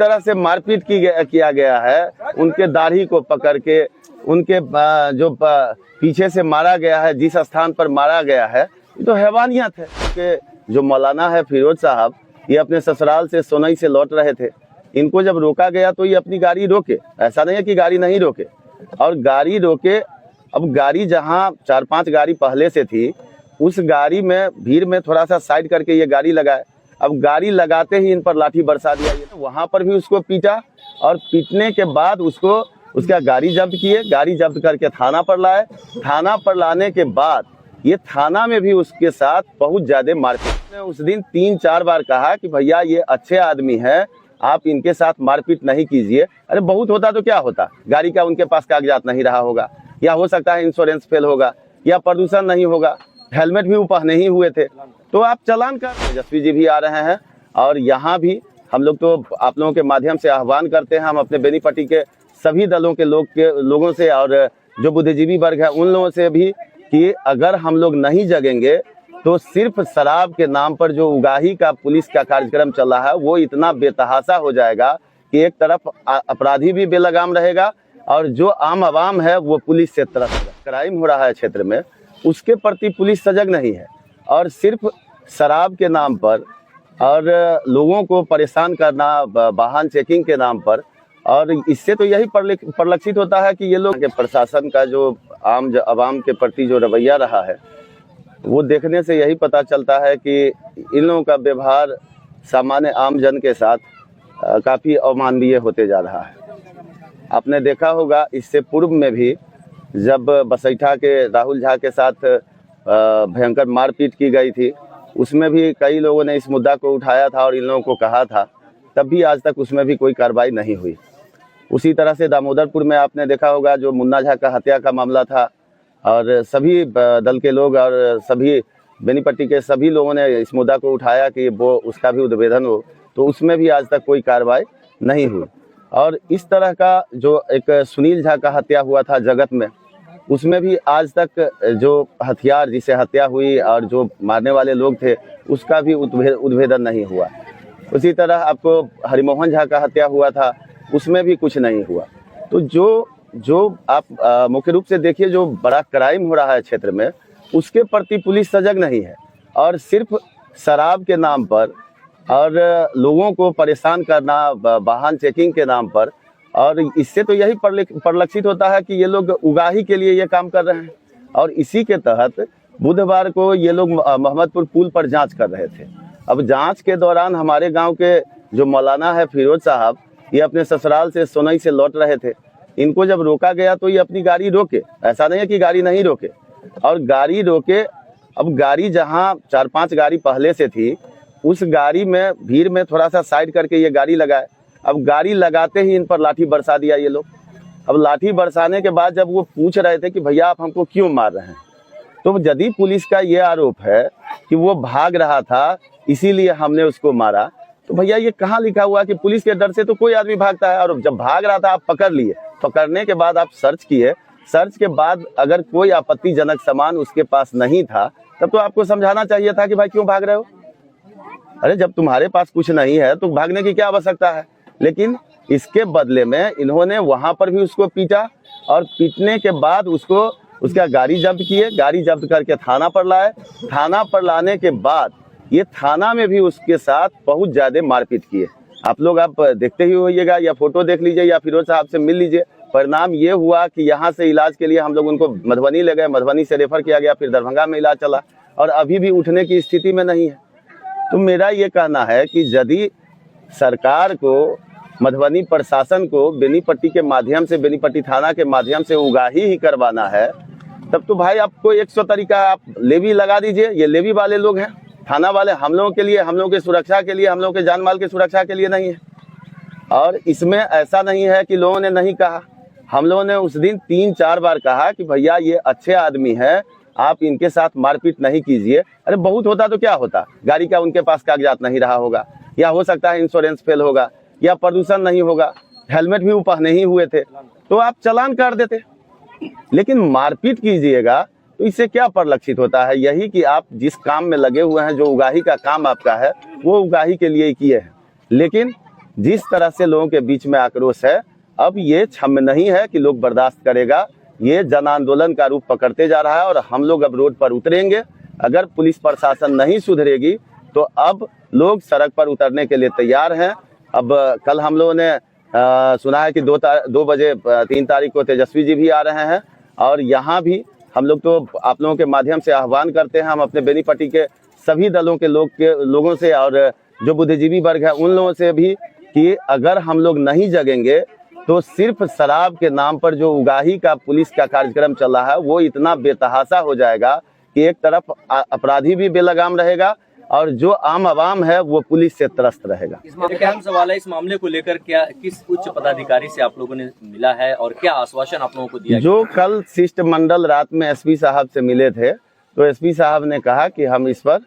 तरह से मारपीट किया गया है, उनके दाढ़ी को पकड़ के, उनके जो पीछे से मारा गया है, जिस स्थान पर मारा गया है, ये तो हैवानियत है। कि जो मौलाना है फिरोज साहब, ये अपने ससुराल से सोनई से लौट रहे थे। इनको जब रोका गया तो ये अपनी गाड़ी रोके, ऐसा नहीं है कि गाड़ी नहीं रोके, और गाड़ी रोके। अब गाड़ी जहां 4-5 गाड़ी पहले से थी, उस गाड़ी में भीड़ में थोड़ा सा साइड करके ये गाड़ी लगाए। अब गाड़ी लगाते ही इन पर लाठी बरसा दिया। ये तो वहां पर भी उसको पीटा, और पीटने के बाद उसको उसका गाड़ी जब्त किए, गाड़ी जब्त करके थाना पर लाए। थाना पर लाने के बाद ये थाना में भी उसके साथ बहुत ज्यादा मारपीट। उस दिन 3-4 बार कहा कि भैया ये अच्छे आदमी है, आप इनके साथ मारपीट नहीं कीजिए। अरे बहुत होता तो क्या होता, गाड़ी का उनके पास कागजात नहीं रहा होगा, या हो सकता है इंश्योरेंस फेल होगा, या प्रदूषण नहीं होगा, हेलमेट भी ऊपर नहीं हुए थे, तो आप चालान कर। तेजस्वी जी भी आ रहे हैं, और यहाँ भी हम लोग तो आप लोगों के माध्यम से आह्वान करते हैं, हम अपने बेनीपट्टी के सभी दलों के लोगों से, और जो बुद्धिजीवी वर्ग है उन लोगों से भी, कि अगर हम लोग नहीं जगेंगे तो सिर्फ शराब के नाम पर जो उगाही का पुलिस का कार्यक्रम चल रहा है वो इतना बेतहाशा हो जाएगा कि एक तरफ अपराधी भी बेलगाम रहेगा, और जो आम आवाम है वो पुलिस से तरफ क्राइम हो रहा है क्षेत्र में, उसके प्रति पुलिस सजग नहीं है। और सिर्फ शराब के नाम पर और लोगों को परेशान करना, वाहन चेकिंग के नाम पर, और इससे तो यही परिलक्षित होता है कि ये लोग के प्रशासन का जो आवाम के प्रति जो रवैया रहा है, वो देखने से यही पता चलता है कि इन लोगों का व्यवहार सामान्य आम जन के साथ काफ़ी अमानवीय होते जा रहा है। आपने देखा होगा इससे पूर्व में भी, जब बसैठा के राहुल झा के साथ भयंकर मारपीट की गई थी, उसमें भी कई लोगों ने इस मुद्दा को उठाया था और इन लोगों को कहा था, तब भी आज तक उसमें भी कोई कार्रवाई नहीं हुई। उसी तरह से दामोदरपुर में आपने देखा होगा जो मुन्ना झा का हत्या का मामला था, और सभी दल के लोग और सभी बेनीपट्टी के सभी लोगों ने इस मुद्दा को उठाया कि वो उसका भी उद्भेदन हो, तो उसमें भी आज तक कोई कार्रवाई नहीं हुई। और इस तरह का जो एक सुनील झा का हत्या हुआ था जगत में, उसमें भी आज तक जो हथियार जिसे हत्या हुई और जो मारने वाले लोग थे उसका भी उद्भेदन नहीं हुआ। उसी तरह आपको हरिमोहन झा का हत्या हुआ था, उसमें भी कुछ नहीं हुआ। तो जो आप मुख्य रूप से देखिए, जो बड़ा क्राइम हो रहा है क्षेत्र में, उसके प्रति पुलिस सजग नहीं है, और सिर्फ शराब के नाम पर और लोगों को परेशान करना, वाहन चेकिंग के नाम पर, और इससे तो यही परिलक्षित होता है कि ये लोग उगाही के लिए ये काम कर रहे हैं। और इसी के तहत बुधवार को ये लोग मोहम्मदपुर पुल पर जांच कर रहे थे। अब जांच के दौरान हमारे गांव के जो मौलाना है फिरोज साहब, ये अपने ससुराल से सोनई से लौट रहे थे। इनको जब रोका गया तो ये अपनी गाड़ी रोके, ऐसा नहीं है कि गाड़ी नहीं रोके, और गाड़ी रोके। अब गाड़ी जहां 4-5 गाड़ी पहले से थी, उस गाड़ी में भीड़ में थोड़ा सा साइड करके ये गाड़ी लगाए। अब गाड़ी लगाते ही इन पर लाठी बरसा दिया ये लोग। अब लाठी बरसाने के बाद जब वो पूछ रहे थे कि भैया आप हमको क्यों मार रहे हैं, तो यदि पुलिस का ये आरोप है कि वो भाग रहा था इसीलिए हमने उसको मारा, तो भैया ये कहाँ लिखा हुआ कि पुलिस के डर से तो कोई आदमी भागता है। और जब भाग रहा था आप पकड़ लिए, पकड़ने के बाद आप सर्च किए, सर्च के बाद अगर कोई आपत्तिजनक सामान उसके पास नहीं था, तब तो आपको समझाना चाहिए था कि भाई क्यों भाग रहे हो। अरे जब तुम्हारे पास कुछ नहीं है तो भागने की क्या आवश्यकता है। लेकिन इसके बदले में इन्होंने वहां पर भी उसको पीटा, और पीटने के बाद उसका गाड़ी जब्त किए, गाड़ी जब्त करके थाना पर लाए। थाना पर लाने के बाद ये थाना में भी उसके साथ बहुत ज्यादा मारपीट किए। आप लोग आप देखते ही होइएगा, या फोटो देख लीजिए या फिरोज साहब से मिल लीजिए। परिणाम ये हुआ कि यहाँ से इलाज के लिए हम लोग उनको मधुबनी ले गए, मधुबनी से रेफर किया गया, फिर दरभंगा में इलाज चला, और अभी भी उठने की स्थिति में नहीं है। तो मेरा ये कहना है कि यदि सरकार को, मधुबनी प्रशासन को बेनीपट्टी के माध्यम से, बेनीपट्टी थाना के माध्यम से उगाही ही करवाना है, तब तो भाई आपको 100 तरीका आप लेवी लगा दीजिए। ये लेवी वाले लोग हैं, थाना वाले हम लोगों के लिए, हम लोगों की सुरक्षा के लिए, हम लोगों के जान माल की सुरक्षा के लिए नहीं है। और इसमें ऐसा नहीं है कि लोगों ने नहीं कहा, हम लोगों ने उस दिन 3-4 बार कहा कि भैया ये अच्छे आदमी है, आप इनके साथ मारपीट नहीं कीजिए। अरे बहुत होता तो क्या होता, गाड़ी का उनके पास कागजात नहीं रहा होगा, या हो सकता है इंश्योरेंस फेल होगा, या प्रदूषण नहीं होगा, हेलमेट भी ऊपर नहीं हुए थे, तो आप चालान कर देते। लेकिन मारपीट कीजिएगा तो इससे क्या परिलक्षित होता है, यही कि आप जिस काम में लगे हुए हैं, जो उगाही का काम आपका है, वो उगाही के लिए किए हैं। लेकिन जिस तरह से लोगों के बीच में आक्रोश है, अब ये क्षम्य नहीं है कि लोग बर्दाश्त करेगा। ये जन आंदोलन का रूप पकड़ते जा रहा है और हम लोग अब रोड पर उतरेंगे। अगर पुलिस प्रशासन नहीं सुधरेगी तो अब लोग सड़क पर उतरने के लिए तैयार हैं। अब कल हम लोगों ने सुना है कि 2 बजे 3 तारीख को तेजस्वी जी भी आ रहे हैं और यहाँ भी हम लोग तो आप लोगों के माध्यम से आह्वान करते हैं, हम अपने बेनीपट्टी के सभी दलों के लोगों से और जो बुद्धिजीवी वर्ग है उन लोगों से भी कि अगर हम लोग नहीं जगेंगे तो सिर्फ शराब के नाम पर जो उगाही का पुलिस का कार्यक्रम चल रहा है वो इतना बेतहाशा हो जाएगा कि एक तरफ अपराधी भी बेलगाम रहेगा और जो आम आवाम है वो पुलिस से त्रस्त रहेगा। इस मामले का अहम सवाल है, इस मामले को लेकर क्या किस उच्च पदाधिकारी से आप लोगों ने मिला है और क्या आश्वासन आप लोगों को दिया? जो कल शिष्टमंडल रात में एसपी साहब से मिले थे तो एसपी साहब ने कहा कि हम इस पर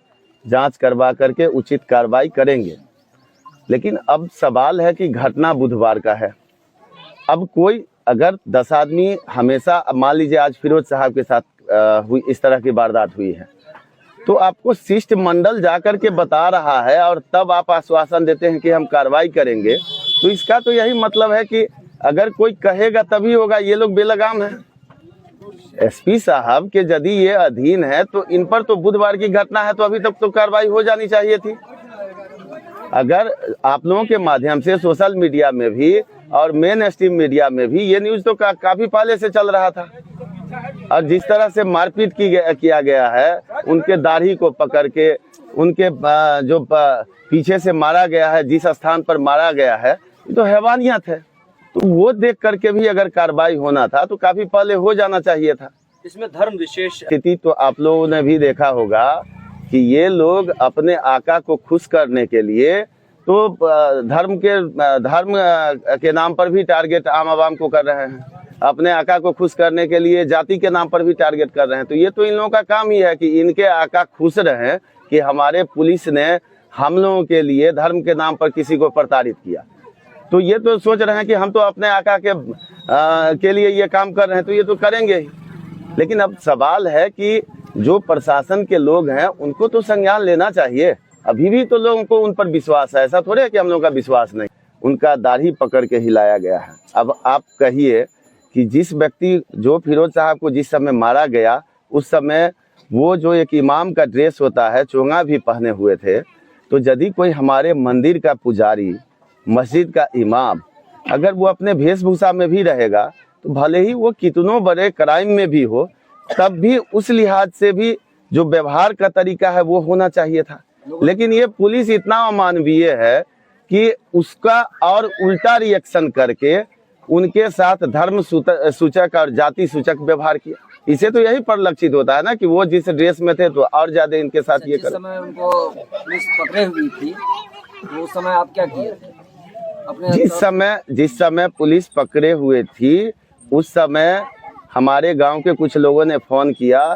जांच करवा करके उचित कार्रवाई करेंगे। लेकिन अब सवाल है कि घटना बुधवार का है। अब कोई अगर 10 आदमी हमेशा, मान लीजिए आज फिरोज साहब के साथ हुई इस तरह की वारदात हुई है तो आपको शिष्टमंडल जाकर के बता रहा है और तब आप आश्वासन देते हैं कि हम कार्रवाई करेंगे, तो इसका तो यही मतलब है कि अगर कोई कहेगा तभी होगा। ये लोग बेलगाम हैं। एसपी साहब के यदि ये अधीन है तो इन पर तो बुधवार की घटना है तो अभी तक तो कार्रवाई हो जानी चाहिए थी। अगर आप लोगों के माध्यम से सोशल मीडिया में भी और मेन स्ट्रीम मीडिया में भी ये न्यूज तो काफी पहले से चल रहा था और जिस तरह से मारपीट किया गया है, उनके दाढ़ी को पकड़ के उनके जो पीछे से मारा गया है, जिस स्थान पर मारा गया है, ये तो हैवानियत है। तो वो देख करके भी अगर कार्रवाई होना था तो काफी पहले हो जाना चाहिए था। इसमें धर्म विशेष स्थिति तो आप लोगों ने भी देखा होगा कि ये लोग अपने आका को खुश करने के लिए तो धर्म के नाम पर भी टारगेट आम आवाम को कर रहे हैं, अपने आका को खुश करने के लिए जाति के नाम पर भी टारगेट कर रहे हैं। तो ये तो इन लोगों का काम ही है कि इनके आका खुश रहे कि हमारे पुलिस ने हम लोगों के लिए धर्म के नाम पर किसी को प्रताड़ित किया। तो ये तो सोच रहे हैं कि हम तो अपने आका के लिए ये काम कर रहे हैं तो ये तो करेंगे ही। लेकिन अब सवाल है कि जो प्रशासन के लोग हैं उनको तो संज्ञान लेना चाहिए। अभी भी तो लोगों को उन पर विश्वास है, ऐसा थोड़े है कि हम लोगों का विश्वास नहीं। उनका दाढ़ी पकड़ के हिलाया गया है। अब आप कहिए कि जिस व्यक्ति जो फिरोज साहब को जिस समय मारा गया उस समय वो जो एक इमाम का ड्रेस होता है, चोंगा भी पहने हुए थे। तो यदि कोई हमारे मंदिर का पुजारी, मस्जिद का इमाम, अगर वो अपने वेशभूषा में भी रहेगा तो भले ही वो कितनों बड़े क्राइम में भी हो, तब भी उस लिहाज से भी जो व्यवहार का तरीका है वो होना चाहिए था। लेकिन ये पुलिस इतना अमानवीय है कि उसका और उल्टा रिएक्शन करके उनके साथ धर्म सूचक और जाति सूचक व्यवहार किया। इसे तो यही परिलक्षित होता है ना कि वो जिस ड्रेस में थे तो और ज्यादा इनके साथ ये कर। समय उनको पुलिस पकड़े हुई थी तो उस समय आप क्या किए थे? जिस समय पुलिस पकड़े हुए थी उस समय हमारे गांव के कुछ लोगों ने फोन किया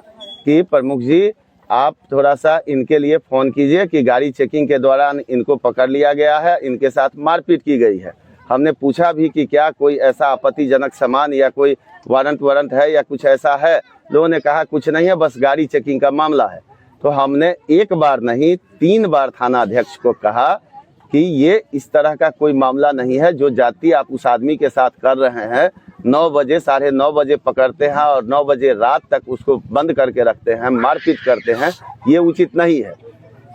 कि प्रमुख जी आप थोड़ा सा इनके लिए फोन कीजिए कि गाड़ी चेकिंग के दौरान इनको पकड़ लिया गया है, इनके साथ मारपीट की गई है। हमने पूछा भी कि क्या कोई ऐसा आपत्तिजनक सामान या कोई वारंट है या कुछ ऐसा है। लोगों ने कहा कुछ नहीं है, बस गाड़ी चेकिंग का मामला है। तो हमने एक बार नहीं 3 बार थाना अध्यक्ष को कहा कि ये इस तरह का कोई मामला नहीं है। जो जाति आप उस आदमी के साथ कर रहे हैं, 9 बजे 9:30 बजे पकड़ते हैं और 9 बजे रात तक उसको बंद करके रखते हैं, मारपीट करते हैं, ये उचित नहीं है।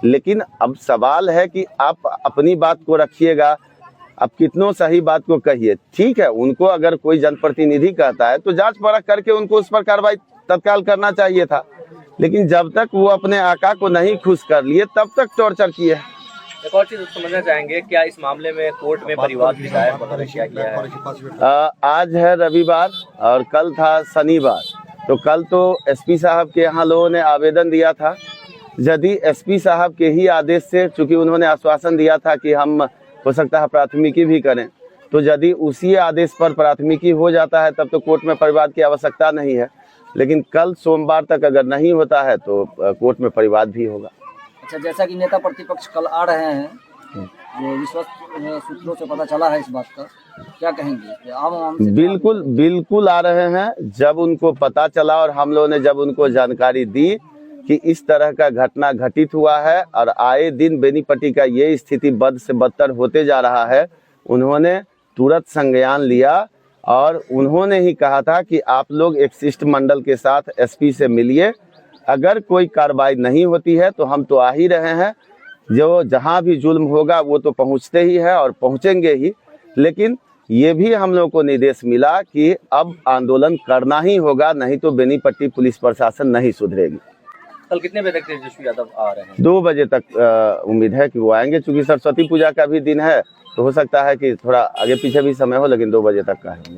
लेकिन अब सवाल है कि आप अपनी बात को रखिएगा, अब कितनों सही बात को कहिए। ठीक है, उनको अगर कोई जनप्रतिनिधि कहता है तो जांच परख करके उनको उस पर कार्रवाई तत्काल करना चाहिए था। लेकिन जब तक वो अपने आका को नहीं खुश कर लिए तब तक टॉर्चर किए। एक और चीज समझना चाहेंगे, क्या इस मामले में कोर्ट में परिवाद भी दायर किया गया है? आज है रविवार और कल था शनिवार। तो कल तो एसपी साहब के यहाँ लोगों ने आवेदन दिया था। यदि एसपी साहब के ही आदेश से, चूंकि उन्होंने आश्वासन दिया था कि हम हो सकता है प्राथमिकी भी करें, तो यदि उसी आदेश पर प्राथमिकी हो जाता है तब तो कोर्ट में परिवाद की आवश्यकता नहीं है। लेकिन कल सोमवार तक अगर नहीं होता है तो कोर्ट में परिवाद भी होगा। अच्छा, जैसा कि नेता प्रतिपक्ष कल आ रहे हैं, जो विश्वस्त सूत्रों से पता चला है इस बात का, क्या कहेंगे? आम बिल्कुल आ रहे हैं। जब उनको पता चला और हम लोगों ने जब उनको जानकारी दी कि इस तरह का घटना घटित हुआ है और आए दिन बेनीपट्टी का ये स्थिति बद से बदतर होते जा रहा है, उन्होंने तुरंत संज्ञान लिया और उन्होंने ही कहा था कि आप लोग एक शिष्टमंडल के साथ एसपी से मिलिए, अगर कोई कार्रवाई नहीं होती है तो हम तो आ ही रहे हैं, जो जहां भी जुल्म होगा वो तो पहुंचते ही है और पहुंचेंगे ही, लेकिन ये भी हम लोग को निर्देश मिला कि अब आंदोलन करना ही होगा, नहीं तो बेनीपट्टी पुलिस प्रशासन नहीं सुधरेगी। कल कितने बजे तक तेजस्वी यादव आ रहे हैं? 2 बजे तक उम्मीद है कि वो आएंगे, चूंकि सरस्वती पूजा का भी दिन है तो हो सकता है कि थोड़ा आगे पीछे भी समय हो, लेकिन 2 बजे तक का है।